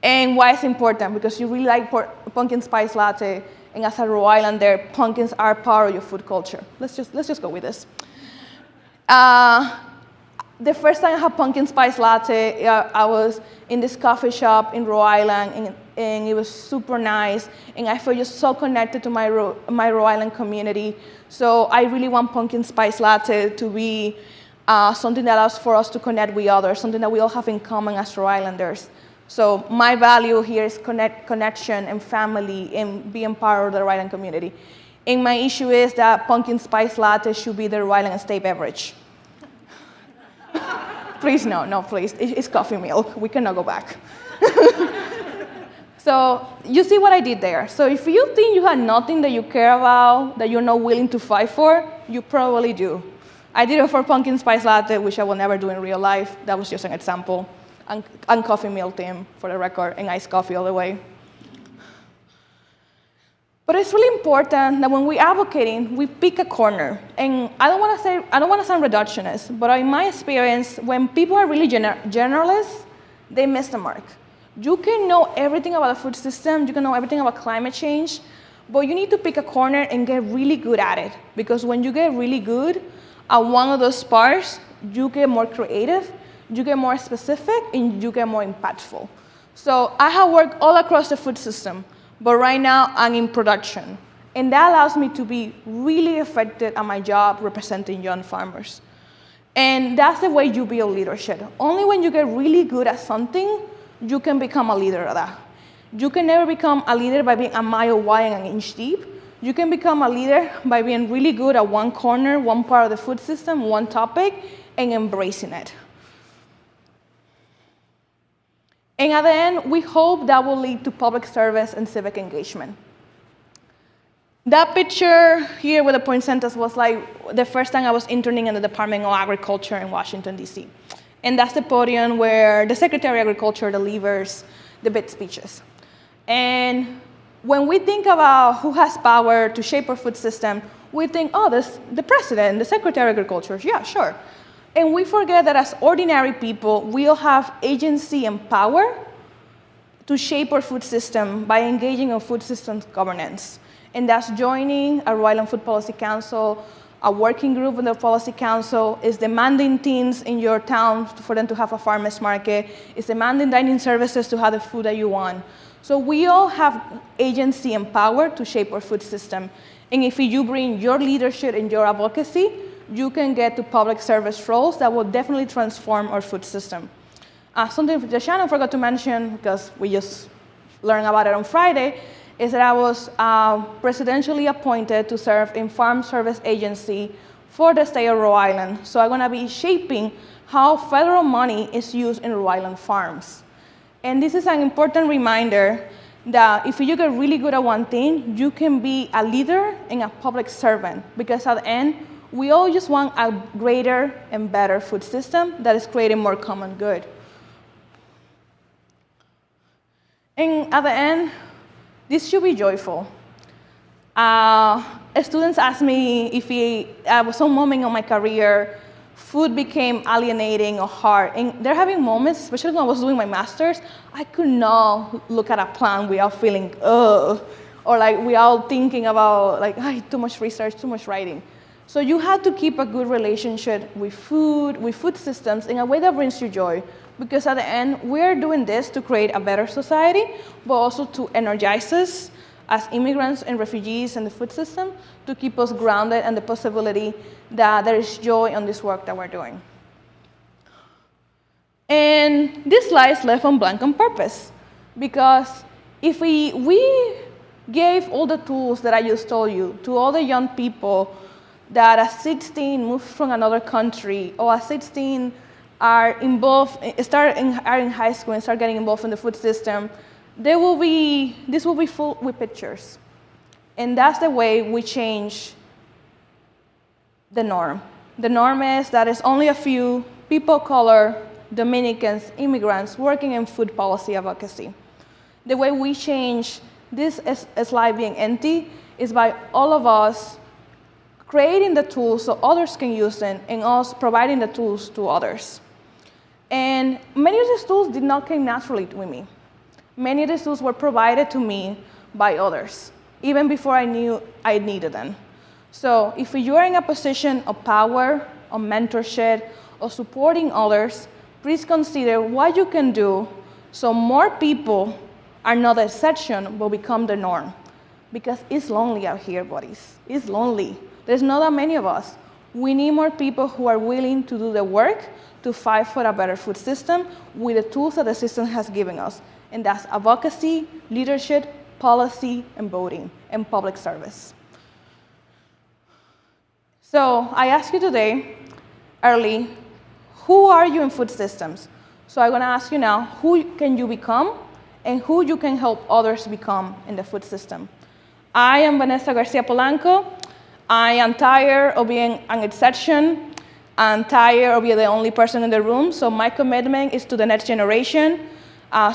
And why it's important, because you really like pumpkin spice latte, and as a Rhode Islander, pumpkins are part of your food culture. Let's just go with this. The first time I had pumpkin spice latte, I was in this coffee shop in Rhode Island, and it was super nice, and I felt just so connected to my Rhode Island community. So I really want pumpkin spice latte to be something that allows for us to connect with others, something that we all have in common as Rhode Islanders. So my value here is connection and family and being part of the Rhode Island community. And my issue is that pumpkin spice latte should be the Rhode Island state beverage. Please, no, please. It's coffee milk. We cannot go back. So you see what I did there. So if you think you have nothing that you care about, that you're not willing to fight for, you probably do. I did it for pumpkin spice latte, which I will never do in real life. That was just an example. and coffee meal team, for the record, and iced coffee all the way. But it's really important that when we're advocating, we pick a corner. And I don't want to sound reductionist, but in my experience, when people are really generalists, they miss the mark. You can know everything about the food system, you can know everything about climate change, but you need to pick a corner and get really good at it. Because when you get really good at one of those parts, you get more creative, you get more specific, and you get more impactful. So I have worked all across the food system, but right now I'm in production. And that allows me to be really effective at my job representing young farmers. And that's the way you build leadership. Only when you get really good at something, you can become a leader of that. You can never become a leader by being a mile wide and an inch deep. You can become a leader by being really good at one corner, one part of the food system, one topic, and embracing it. And at the end, we hope that will lead to public service and civic engagement. That picture here with the poinsettias was like the first time I was interning in the Department of Agriculture in Washington, D.C. And that's the podium where the Secretary of Agriculture delivers the big speeches. And when we think about who has power to shape our food system, we think, oh, the President, the Secretary of Agriculture, yeah, sure. And we forget that as ordinary people, we all have agency and power to shape our food system by engaging in food systems governance. And that's joining a Rhode Island Food Policy Council, a working group in the Policy Council, is demanding teams in your town for them to have a farmer's market, is demanding dining services to have the food that you want. So we all have agency and power to shape our food system. And if you bring your leadership and your advocacy, you can get to public service roles that will definitely transform our food system. Something that Shannon forgot to mention, because we just learned about it on Friday, is that I was presidentially appointed to serve in Farm Service Agency for the state of Rhode Island. So I'm going to be shaping how federal money is used in Rhode Island farms. And this is an important reminder that if you get really good at one thing, you can be a leader and a public servant, because at the end, we all just want a greater and better food system that is creating more common good. And at the end, this should be joyful. Students ask me if at some moment in my career, food became alienating or hard. And they're having moments, especially when I was doing my master's, I could not look at a plan without feeling, ugh, or like without thinking about like, too much research, too much writing. So you have to keep a good relationship with food systems in a way that brings you joy. Because at the end, we're doing this to create a better society, but also to energize us as immigrants and refugees in the food system, to keep us grounded and the possibility that there is joy on this work that we're doing. And this slide is left on blank on purpose, because if we gave all the tools that I just told you to all the young people that at 16 moved from another country, or at 16 are involved, are in high school and start getting involved in the food system, this will be full with pictures. And that's the way we change the norm. The norm is that it's only a few people of color, Dominicans, immigrants, working in food policy advocacy. The way we change this slide being empty is by all of us creating the tools so others can use them, and us providing the tools to others. And many of these tools did not come naturally to me. Many of these tools were provided to me by others, even before I knew I needed them. So if you are in a position of power, of mentorship, of supporting others, please consider what you can do so more people are not the exception, but become the norm. Because it's lonely out here, buddies. It's lonely. There's not that many of us. We need more people who are willing to do the work to fight for a better food system with the tools that the system has given us. And that's advocacy, leadership, policy, and voting, and public service. So I ask you today, early, who are you in food systems? So I'm going to ask you now, who can you become, and who you can help others become in the food system? I am Vanessa Garcia Polanco. I am tired of being an exception. I'm tired of being the only person in the room, so my commitment is to the next generation,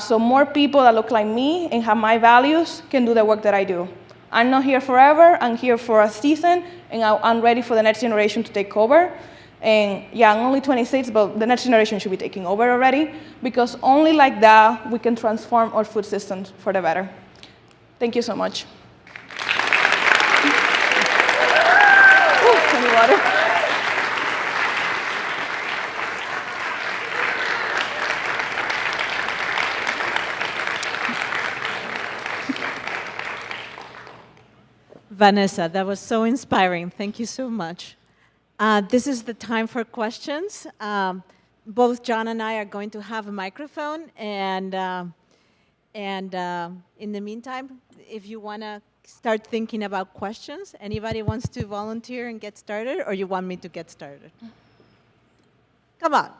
so more people that look like me and have my values can do the work that I do. I'm not here forever, I'm here for a season, and I'm ready for the next generation to take over. And yeah, I'm only 26, but the next generation should be taking over already, because only like that we can transform our food systems for the better. Thank you so much. Ooh, any water? Vanessa, that was so inspiring. Thank you so much. This is the time for questions. Both John and I are going to have a microphone, and in the meantime, if you want to start thinking about questions, anybody wants to volunteer and get started, or you want me to get started? Come on.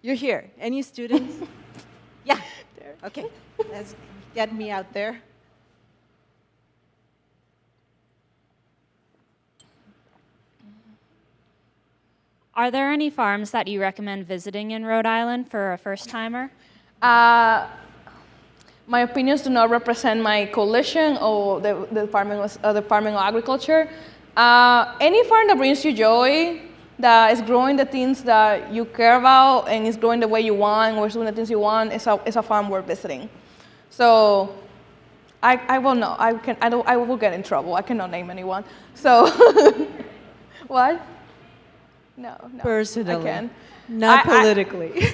You're here. Any students? Yeah. Okay. Let's get me out there. Are there any farms that you recommend visiting in Rhode Island for a first-timer? My opinions do not represent my coalition or the Department of Agriculture. Any farm that brings you joy, that is growing the things that you care about and is growing the way you want or is doing the things you want, is a farm worth visiting. So I will not. I will get in trouble. I cannot name anyone. So what? No. Personally, I can. not politically.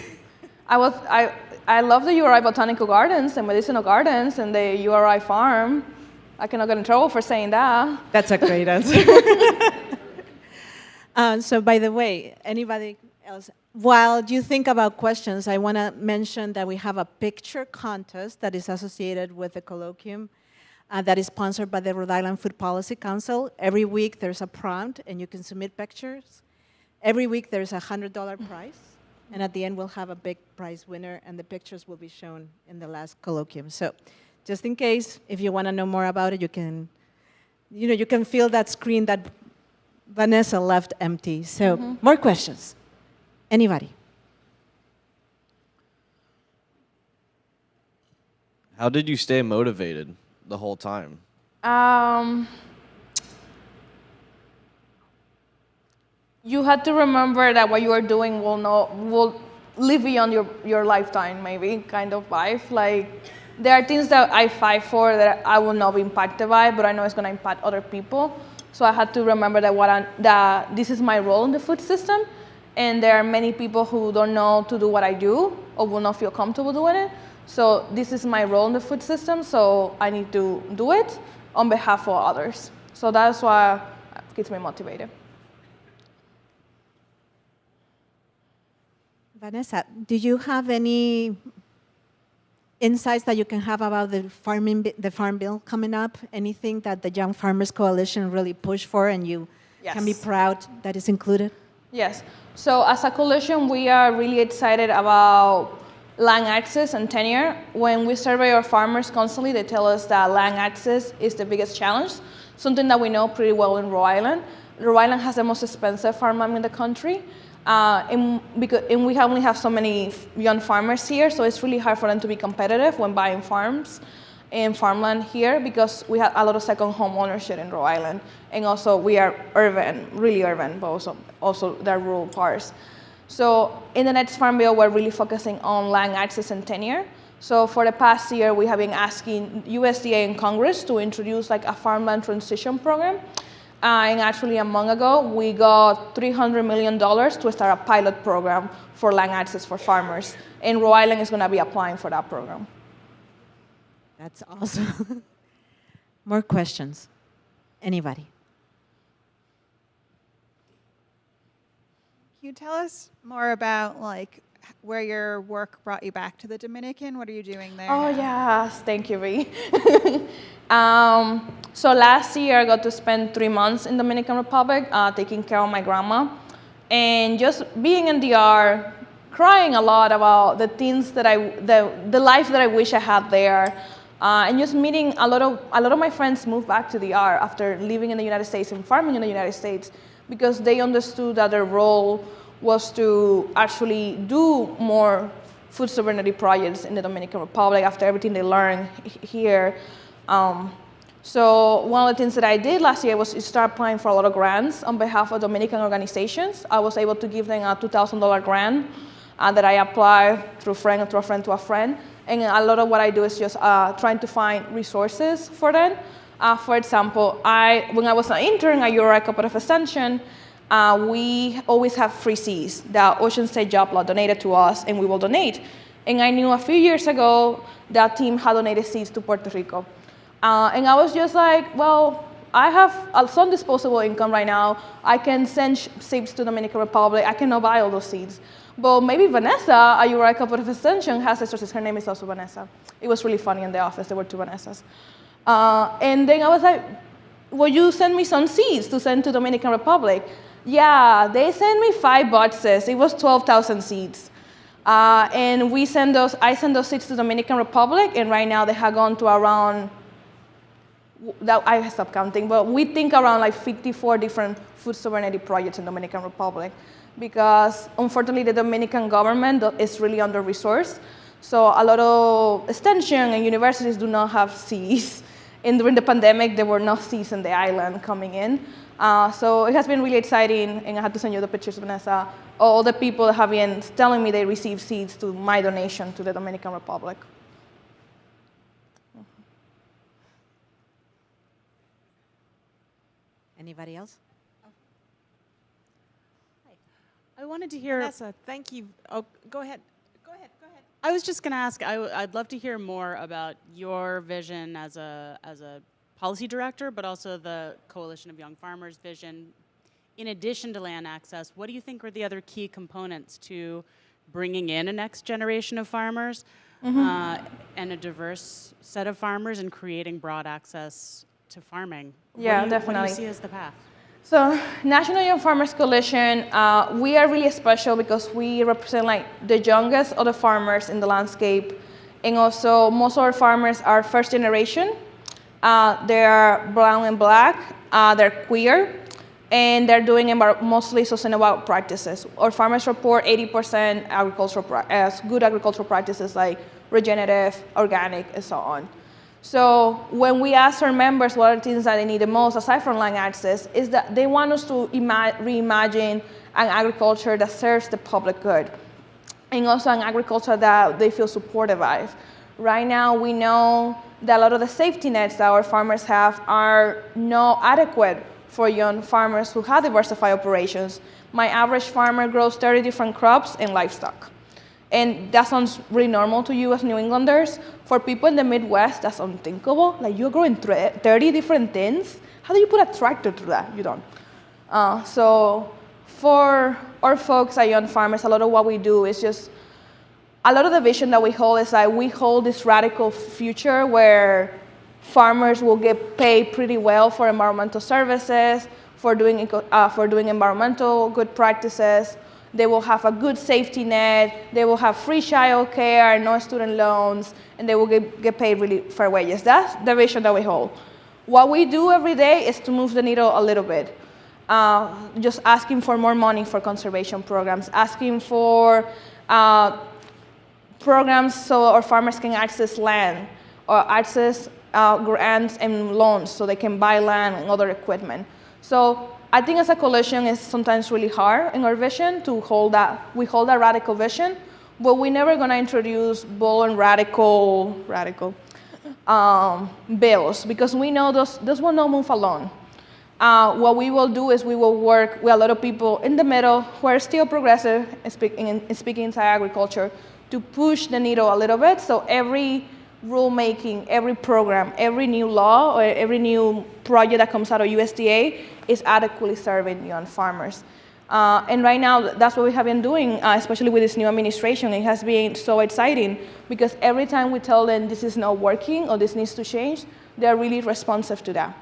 I love the URI Botanical Gardens and Medicinal Gardens and the URI farm. I cannot get in trouble for saying that. That's a great answer. So by the way, anybody else? While you think about questions, I want to mention that we have a picture contest that is associated with the colloquium that is sponsored by the Rhode Island Food Policy Council. Every week there's a prompt and you can submit pictures. Every week there's a $100 prize, and at the end we'll have a big prize winner, and the pictures will be shown in the last colloquium. So, just in case, if you want to know more about it, you can feel that screen that Vanessa left empty. So, more questions? Anybody? How did you stay motivated the whole time? You had to remember that what you are doing will live beyond your lifetime, maybe, kind of life. Like, there are things that I fight for that I will not be impacted by, but I know it's going to impact other people. So I had to remember that this is my role in the food system, and there are many people who don't know to do what I do or will not feel comfortable doing it. So this is my role in the food system, so I need to do it on behalf of others. So that's why it keeps me motivated. Vanessa, do you have any insights that you can have about the farm bill coming up? Anything that the Young Farmers Coalition really pushed for and you can be proud that is included? Yes. So as a coalition, we are really excited about land access and tenure. When we survey our farmers constantly, they tell us that land access is the biggest challenge, something that we know pretty well in Rhode Island. Rhode Island has the most expensive farmland in the country. And we only have so many young farmers here, so it's really hard for them to be competitive when buying farms and farmland here, because we have a lot of second home ownership in Rhode Island. And also we are urban, really urban, but also there are rural parts. So in the next farm bill, we're really focusing on land access and tenure. So for the past year, we have been asking USDA and Congress to introduce like a farmland transition program. And actually a month ago, we got $300 million to start a pilot program for land access for farmers. And Rhode Island is going to be applying for that program. That's awesome. More questions? Anybody? Can you tell us more about like where your work brought you back to the Dominican? What are you doing there? Oh, yes. Thank you, Ree. So last year, I got to spend 3 months in Dominican Republic taking care of my grandma. And just being in DR, crying a lot about the things that the life that I wish I had there. And just meeting a lot of my friends moved back to DR after living in the United States and farming in the United States. because they understood that their role was to actually do more food sovereignty projects in the Dominican Republic after everything they learned here. So one of the things that I did last year was to start applying for a lot of grants on behalf of Dominican organizations. I was able to give them a $2,000 grant that I apply through friend to a friend to a friend. And a lot of what I do is just trying to find resources for them. For example, when I was an intern at URI Cooperative Extension, we always have free seeds that Ocean State Job Lot donated to us, and we will donate. And I knew a few years ago that team had donated seeds to Puerto Rico. And I was just like, well, I have some disposable income right now. I can send seeds to Dominican Republic. I cannot buy all those seeds. But maybe Vanessa at URI Cooperative Extension has resources. Her name is also Vanessa. It was really funny in the office. There were two Vanessas. And then I was like, will you send me some seeds to send to Dominican Republic? Yeah, they sent me 5 boxes. It was 12,000 seeds. And I send those seeds to Dominican Republic, and right now they have gone to around, I stopped counting, but we think around like 54 different food sovereignty projects in Dominican Republic, because unfortunately the Dominican government is really under-resourced. So a lot of extension and universities do not have seeds. And during the pandemic, there were no seeds in the island coming in. So it has been really exciting, and I had to send you the pictures, Vanessa. All the people have been telling me they received seeds to my donation to the Dominican Republic. Anybody else? I wanted to hear. Vanessa, thank you. Oh, go ahead. Go ahead. Go ahead. I was just going to ask. I'd love to hear more about your vision as a policy director, but also the Coalition of Young Farmers' vision. In addition to land access, what do you think are the other key components to bringing in a next generation of farmers and a diverse set of farmers and creating broad access to farming? Yeah, definitely. What do you see as the path? So National Young Farmers Coalition, we are really special because we represent like the youngest of the farmers in the landscape. And also most of our farmers are first generation. They're brown and black, they're queer, and they're doing mostly sustainable practices. Our farmers report 80% as good agricultural practices like regenerative, organic, and so on. So when we ask our members what are the things that they need the most, aside from land access, is that they want us to reimagine an agriculture that serves the public good, and also an agriculture that they feel supported by. Right now, we know that a lot of the safety nets that our farmers have are not adequate for young farmers who have diversified operations. My average farmer grows 30 different crops and livestock. And that sounds really normal to you as New Englanders. For people in the Midwest, that's unthinkable. Like, you're growing 30 different things? How do you put a tractor through that? You don't. So for our folks at Young Farmers, a lot of what we do is just, a lot of the vision that we hold is that we hold this radical future where farmers will get paid pretty well for environmental services, for doing environmental good practices. They will have a good safety net, they will have free child care, no student loans, and they will get paid really fair wages. That's the vision that we hold. What we do every day is to move the needle a little bit. Just asking for more money for conservation programs, asking for programs so our farmers can access land, or access grants and loans so they can buy land and other equipment. So I think as a coalition, it's sometimes really hard in our vision to hold that. We hold that radical vision, but we're never going to introduce bold and radical bills, because we know those will not move alone. What we will do is we will work with a lot of people in the middle who are still progressive and speaking inside agriculture to push the needle a little bit, so every rulemaking, every program, every new law, or every new project that comes out of USDA is adequately serving young farmers. And right now, that's what we have been doing, especially with this new administration. It has been so exciting because every time we tell them this is not working or this needs to change, they're really responsive to that.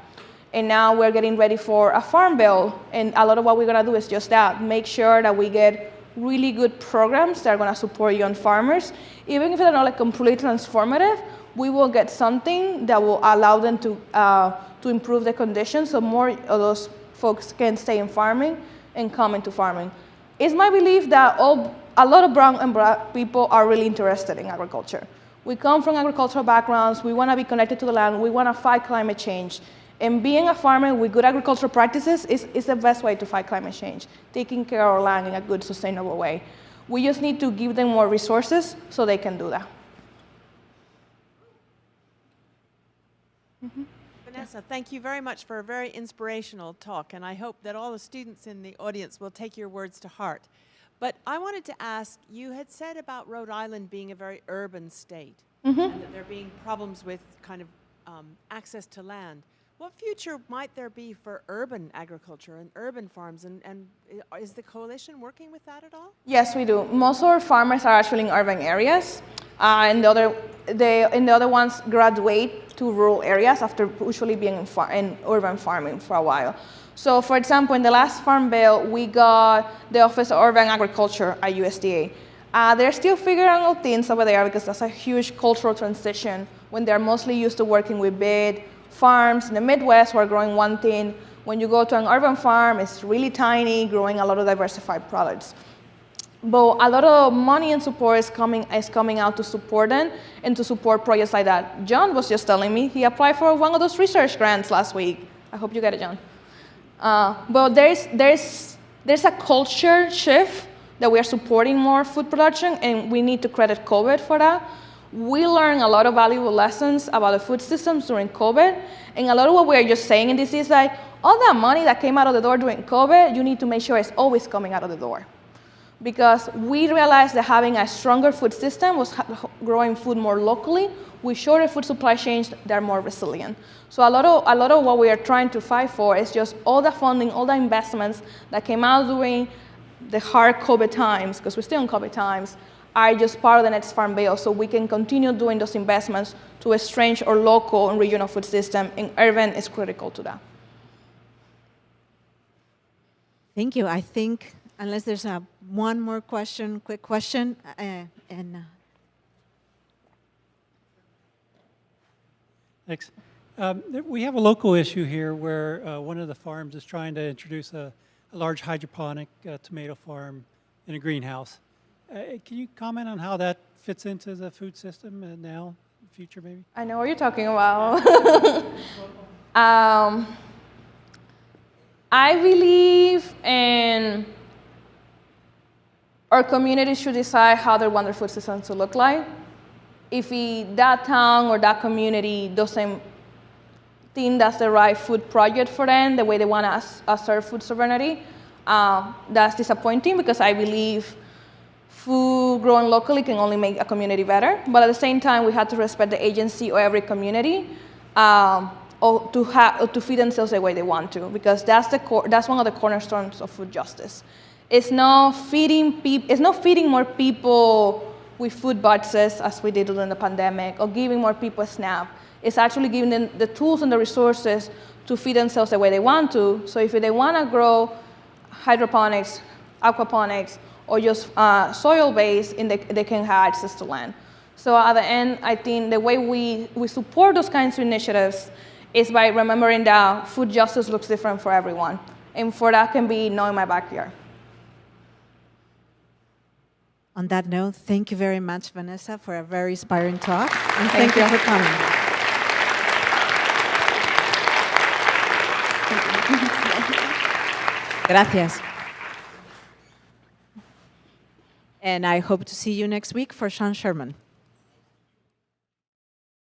And now we're getting ready for a farm bill, and a lot of what we're gonna do is just that, make sure that we get really good programs that are gonna support young farmers. Even if they're not like completely transformative, we will get something that will allow them to improve their conditions, so more of those folks can stay in farming and come into farming. It's my belief that a lot of brown and black people are really interested in agriculture. We come from agricultural backgrounds, we want to be connected to the land, we want to fight climate change. And being a farmer with good agricultural practices is the best way to fight climate change, taking care of our land in a good, sustainable way. We just need to give them more resources so they can do that. Vanessa, thank you very much for a very inspirational talk, and I hope that all the students in the audience will take your words to heart. But I wanted to ask, you had said about Rhode Island being a very urban state, and that there being problems with kind of access to land. What future might there be for urban agriculture and urban farms, and is the coalition working with that at all? Yes, we do. Most of our farmers are actually in urban areas, and the other ones graduate to rural areas after usually being in urban farming for a while. So, for example, in the last Farm Bill, we got the Office of Urban Agriculture at USDA. They're still figuring out things over there because that's a huge cultural transition when they're mostly used to working with big farms in the Midwest who are growing one thing. When you go to an urban farm, it's really tiny, growing a lot of diversified products. But a lot of money and support is coming out to support them and to support projects like that. John was just telling me he applied for one of those research grants last week. I hope you get it, John. But there's a culture shift that we are supporting more food production, and we need to credit COVID for that. We learned a lot of valuable lessons about the food systems during COVID, and a lot of what we are just saying in this is like, all that money that came out of the door during COVID, you need to make sure it's always coming out of the door. Because we realized that having a stronger food system was growing food more locally. With shorter food supply chains, they're more resilient. So a lot of what we are trying to fight for is just all the funding, all the investments that came out during the hard COVID times, because we're still in COVID times, are just part of the next Farm Bill, so we can continue doing those investments to estrange our local and regional food system, and urban is critical to that. Thank you. I think, unless there's one more question, quick question, Thanks. We have a local issue here where one of the farms is trying to introduce a large hydroponic tomato farm in a greenhouse. Can you comment on how that fits into the food system now, future maybe? I know what you're talking about. I believe in our community should decide how they want their food system to look like. If that town or that community doesn't think that's the right food project for them, the way they want to assert food sovereignty, that's disappointing, because I believe food grown locally can only make a community better. But at the same time, we have to respect the agency of every community or to feed themselves the way they want to, because that's one of the cornerstones of food justice. It's not feeding more people with food boxes as we did during the pandemic, or giving more people a SNAP. It's actually giving them the tools and the resources to feed themselves the way they want to. So if they want to grow hydroponics, aquaponics, or just soil-based, and they can have access to land. So at the end, I think the way we support those kinds of initiatives is by remembering that food justice looks different for everyone. And for that can be not in my backyard. on that note, thank you very much, Vanessa, for a very inspiring talk. And thank you for coming. Gracias. And I hope to see you next week for Sean Sherman.